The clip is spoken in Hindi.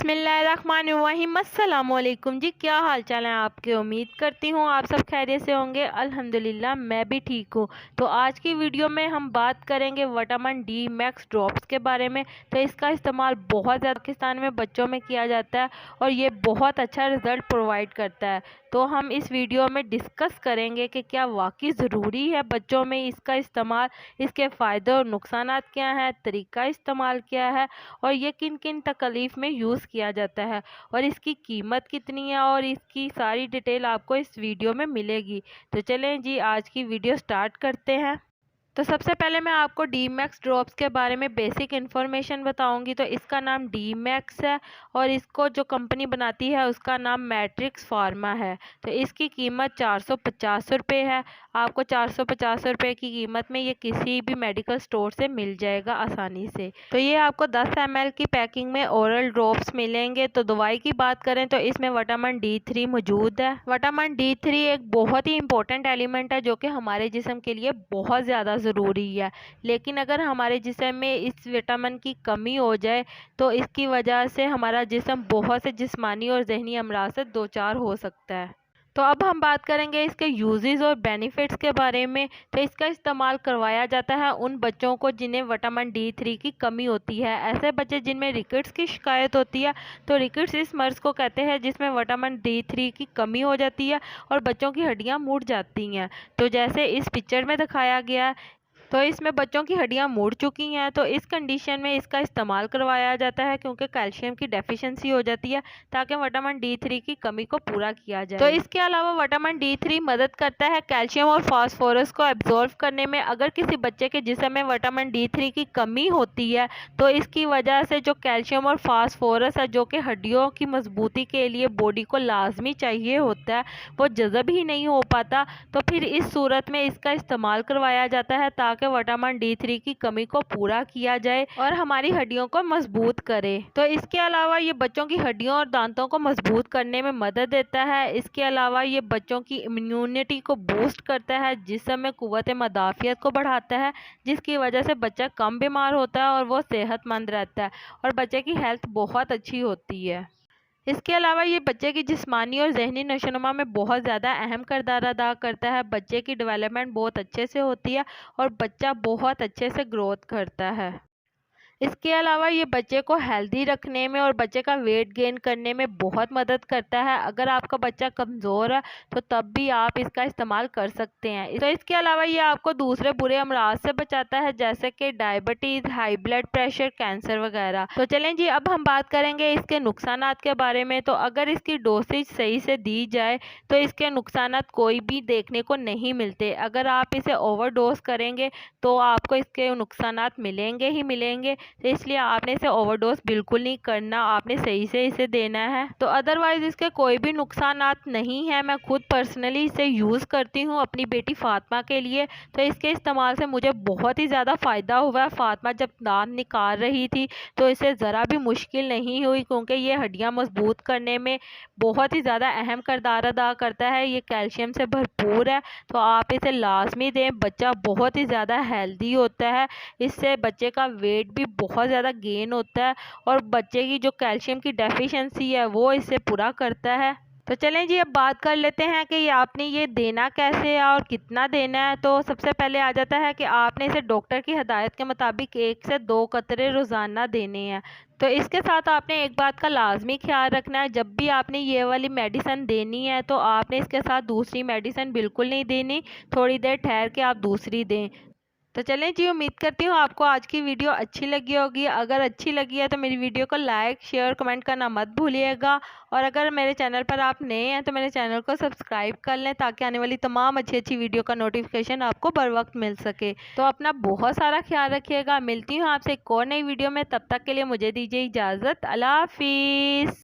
बिस्मिल्लाहिर्रहमानिर्रहीम। अस्सलाम वालेकुम जी, क्या हाल चाल है आपके। उम्मीद करती हूँ आप सब खैरियत से होंगे। अल्हम्दुलिल्लाह मैं भी ठीक हूँ। तो आज की वीडियो में हम बात करेंगे विटामिन डी मैक्स ड्रॉप्स के बारे में। तो इसका इस्तेमाल बहुत ज़्यादा पाकिस्तान में बच्चों में किया जाता है और ये बहुत अच्छा रिज़ल्ट प्रोवाइड करता है। तो हम इस वीडियो में डिस्कस करेंगे कि क्या वाकई ज़रूरी है बच्चों में इसका इस्तेमाल, इसके फ़ायदे और नुकसानात क्या हैं, तरीका इस्तेमाल क्या है और ये किन किन तकलीफ़ में यूज़ किया जाता है और इसकी कीमत कितनी है और इसकी सारी डिटेल आपको इस वीडियो में मिलेगी। तो चलें जी, आज की वीडियो स्टार्ट करते हैं। तो सबसे पहले मैं आपको डी मैक्स ड्रॉप्स के बारे में बेसिक इन्फॉर्मेशन बताऊंगी। तो इसका नाम डी मैक्स है और इसको जो कंपनी बनाती है उसका नाम मैट्रिक्स फार्मा है। तो इसकी कीमत 450 रुपये है। आपको 450 रुपये की कीमत में ये किसी भी मेडिकल स्टोर से मिल जाएगा आसानी से। तो ये आपको 10 ml की पैकिंग में ओरल ड्रॉप्स मिलेंगे। तो दवाई की बात करें तो इसमें विटामिन D3 मौजूद है। विटामिन D3 एक बहुत ही इंपॉर्टेंट एलिमेंट है जो कि हमारे जिस्म के लिए बहुत ज़्यादा ज़रूरी है। लेकिन अगर हमारे जिस्म में इस विटामिन की कमी हो जाए तो इसकी वजह से हमारा जिस्म बहुत से जिस्मानी और जहनी अमराज से दो चार हो सकता है। तो अब हम बात करेंगे इसके यूजेस और बेनिफिट्स के बारे में। तो इसका इस्तेमाल करवाया जाता है उन बच्चों को जिन्हें विटामिन D3 की कमी होती है। ऐसे बच्चे जिनमें रिकेट्स की शिकायत होती है। तो रिकेट्स इस मर्ज़ को कहते हैं जिसमें विटामिन D3 की कमी हो जाती है और बच्चों की हड्डियां मुड़ जाती हैं। तो जैसे इस पिक्चर में दिखाया गया, तो इसमें बच्चों की हड्डियां मुड़ चुकी हैं। तो इस कंडीशन में इसका इस्तेमाल करवाया जाता है क्योंकि कैल्शियम की डेफिशिएंसी हो जाती है ताकि विटामिन D3 की कमी को पूरा किया जाए। तो इसके अलावा विटामिन D3 मदद करता है कैल्शियम और फास्फोरस को एब्जॉर्व करने में। अगर किसी बच्चे के जिस्म में विटामिन D3 की कमी होती है तो इसकी वजह से जो कैल्शियम और फास्फोरस है जो कि हड्डियों की मजबूती के लिए बॉडी को लाजमी चाहिए होता है, वो जज़ब ही नहीं हो पाता। तो फिर इस सूरत में इसका इस्तेमाल करवाया जाता है ताकि विटामिन D3 की कमी को पूरा किया जाए और हमारी हड्डियों को मजबूत करे। तो इसके अलावा ये बच्चों की हड्डियों और दांतों को मजबूत करने में मदद देता है। इसके अलावा ये बच्चों की इम्यूनिटी को बूस्ट करता है, जिस्म में कुव्वत मदाफियत को बढ़ाता है, जिसकी वजह से बच्चा कम बीमार होता है और वो सेहतमंद रहता है और बच्चे की हेल्थ बहुत अच्छी होती है। इसके अलावा ये बच्चे की जिस्मानी और जहनी नशोनुमा में बहुत ज़्यादा अहम किरदार अदा करता है। बच्चे की डेवलपमेंट बहुत अच्छे से होती है और बच्चा बहुत अच्छे से ग्रोथ करता है। इसके अलावा ये बच्चे को हेल्दी रखने में और बच्चे का वेट गेन करने में बहुत मदद करता है। अगर आपका बच्चा कमज़ोर है तो तब भी आप इसका इस्तेमाल कर सकते हैं। तो इसके अलावा ये आपको दूसरे बुरे अमराज से बचाता है जैसे कि diabetes, high blood pressure, cancer वगैरह। तो चलें जी, अब हम बात करेंगे इसके नुकसानात के बारे में। तो अगर इसकी डोसेज सही से दी जाए तो इसके नुकसानात कोई भी देखने को नहीं मिलते। अगर आप इसे ओवरडोज करेंगे तो आपको इसके नुकसानात मिलेंगे ही मिलेंगे। तो इसलिए आपने इसे ओवरडोज बिल्कुल नहीं करना, आपने सही से इसे देना है। तो अदरवाइज़ इसके कोई भी नुकसानात नहीं है। मैं खुद पर्सनली इसे यूज़ करती हूँ अपनी बेटी फ़ातिमा के लिए। तो इसके इस्तेमाल से मुझे बहुत ही ज़्यादा फ़ायदा हुआ है। फ़ातिमा जब दांत निकाल रही थी तो इसे ज़रा भी मुश्किल नहीं हुई क्योंकि ये हड्डियाँ मजबूत करने में बहुत ही ज़्यादा अहम किरदार अदा करता है। ये कैल्शियम से भरपूर है, तो आप इसे लाजमी दें। बच्चा बहुत ही ज़्यादा हेल्दी होता है, इससे बच्चे का वेट भी बहुत ज़्यादा गेन होता है और बच्चे की जो कैल्शियम की डेफिशिएंसी है वो इसे पूरा करता है। तो चलें जी, अब बात कर लेते हैं कि ये आपने ये देना कैसे है और कितना देना है। तो सबसे पहले आ जाता है कि आपने इसे डॉक्टर की हिदायत के मुताबिक 1 से 2 कतरे रोज़ाना देने हैं। तो इसके साथ आपने एक बात का लाजमी ख्याल रखना है, जब भी आपने ये वाली मेडिसिन देनी है तो आपने इसके साथ दूसरी मेडिसिन बिल्कुल नहीं देनी। थोड़ी देर ठहर के आप दूसरी दें। तो चलें जी, उम्मीद करती हूँ आपको आज की वीडियो अच्छी लगी होगी। अगर अच्छी लगी है तो मेरी वीडियो को लाइक, शेयर, कमेंट करना मत भूलिएगा। और अगर मेरे चैनल पर आप नए हैं तो मेरे चैनल को सब्सक्राइब कर लें ताकि आने वाली तमाम अच्छी अच्छी वीडियो का नोटिफिकेशन आपको बर वक्त मिल सके। तो अपना बहुत सारा ख्याल रखिएगा। मिलती हूँ आपसे एक और नई वीडियो में, तब तक के लिए मुझे दीजिए इजाज़त। अल्लाह हाफिज़।